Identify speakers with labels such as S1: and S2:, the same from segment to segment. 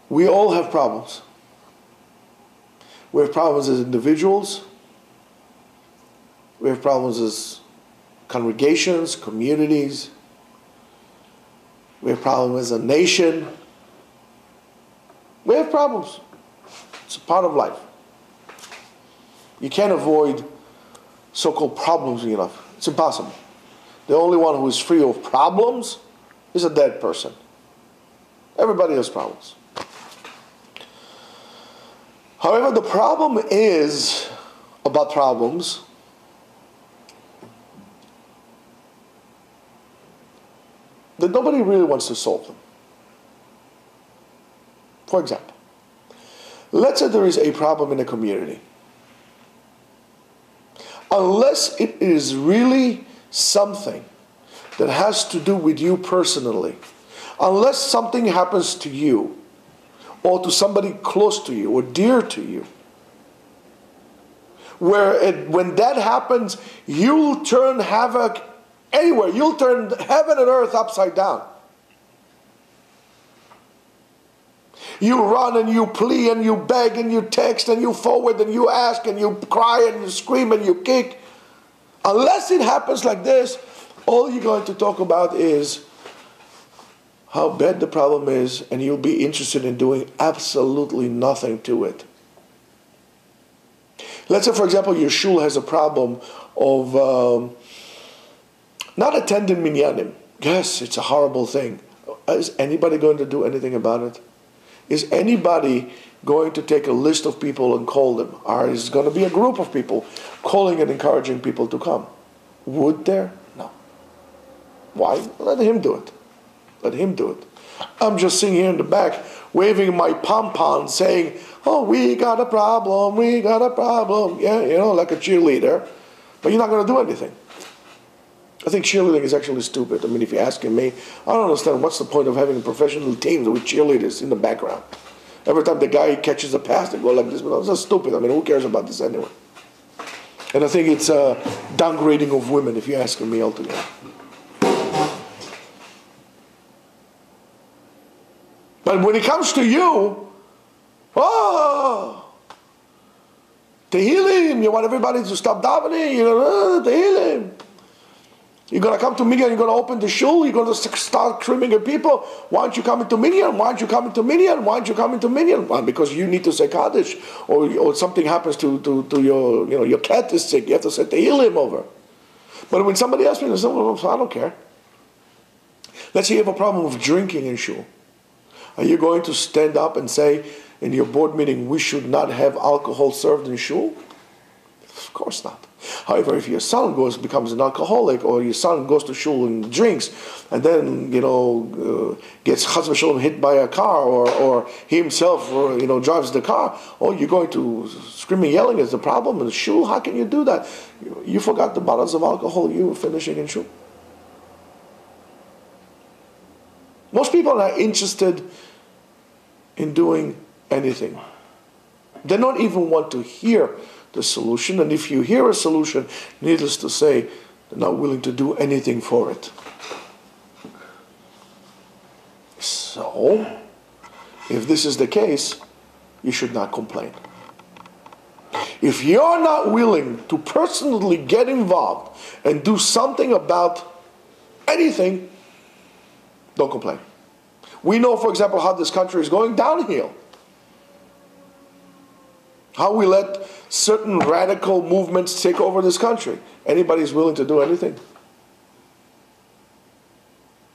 S1: We all have problems. We have problems as individuals. We have problems as congregations, communities. We have problems as a nation. We have problems. It's a part of life. You can't avoid so-called problems in your life. It's impossible. The only one who is free of problems is a dead person. Everybody has problems. However, the problem is about problems that nobody really wants to solve them. For example, let's say there is a problem in a community. Unless it is really something that has to do with you personally, unless something happens to you or to somebody close to you or dear to you, when that happens, you'll turn havoc anywhere. You'll turn heaven and earth upside down. You run and you plea and you beg and you text and you forward and you ask and you cry and you scream and you kick. Unless it happens like this, all you're going to talk about is how bad the problem is, and you'll be interested in doing absolutely nothing to it. Let's say, for example, your shul has a problem of not attending minyanim. Yes, it's a horrible thing. Is anybody going to do anything about it? Is anybody going to take a list of people and call them? Or is going to be a group of people calling and encouraging people to come? Would there? No. Why? Let him do it. Let him do it. I'm just sitting here in the back waving my pom-pom saying, oh, we got a problem, we got a problem. Yeah, like a cheerleader. But you're not going to do anything. I think cheerleading is actually stupid. I mean, if you're asking me, I don't understand what's the point of having professional teams with cheerleaders in the background. Every time the guy catches a pass, they go like this. But that's stupid. I mean, who cares about this anyway? And I think it's a downgrading of women, if you're asking me altogether. But when it comes to you, Tehillim, you want everybody to stop davening, Tehillim. You're going to come to minyan, you're going to open the shul, you're going to start screaming at people, why aren't you coming to minyan? Why aren't you coming to minyan? Why aren't you coming to minyan? Well, because you need to say Kaddish, or something happens to your cat is sick, you have to say Tehillim over. But when somebody asks me, I don't care. Let's say you have a problem with drinking in shul. Are you going to stand up and say in your board meeting, we should not have alcohol served in shul? Of course not. However, if your son becomes an alcoholic, or your son goes to shul and drinks, and then gets chas v'shalom hit by a car, or he himself drives the car, you're going to screaming, yelling is the problem in the shul. How can you do that? You forgot the bottles of alcohol you were finishing in shul. Most people are not interested in doing anything. They don't even want to hear the solution, and if you hear a solution, needless to say, they're not willing to do anything for it. So, if this is the case, you should not complain. If you're not willing to personally get involved and do something about anything, don't complain. We know, for example, how this country is going downhill. How we let certain radical movements take over this country. Anybody's willing to do anything.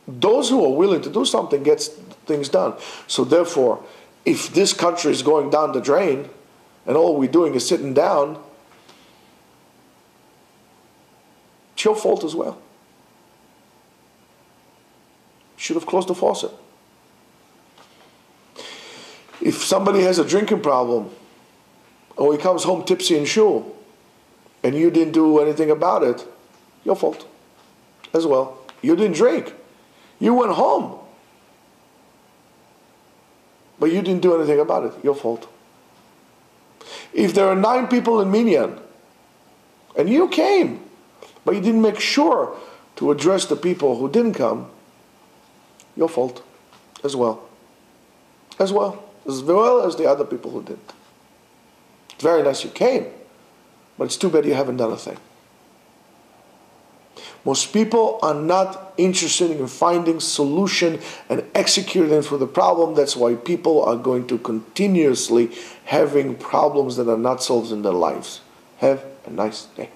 S1: Those who are willing to do something gets things done. So therefore, if this country is going down the drain, and all we're doing is sitting down, it's your fault as well. Should have closed the faucet. If somebody has a drinking problem, or he comes home tipsy in shul, and you didn't do anything about it, your fault as well. You didn't drink. You went home, but you didn't do anything about it, your fault. If there are 9 people in minyan, and you came, but you didn't make sure to address the people who didn't come, your fault as well. As well. as well as the other people who didn't. It's very nice you came, but it's too bad you haven't done a thing. Most people are not interested in finding solution and executing for the problem. That's why people are going to continuously having problems that are not solved in their lives. Have a nice day.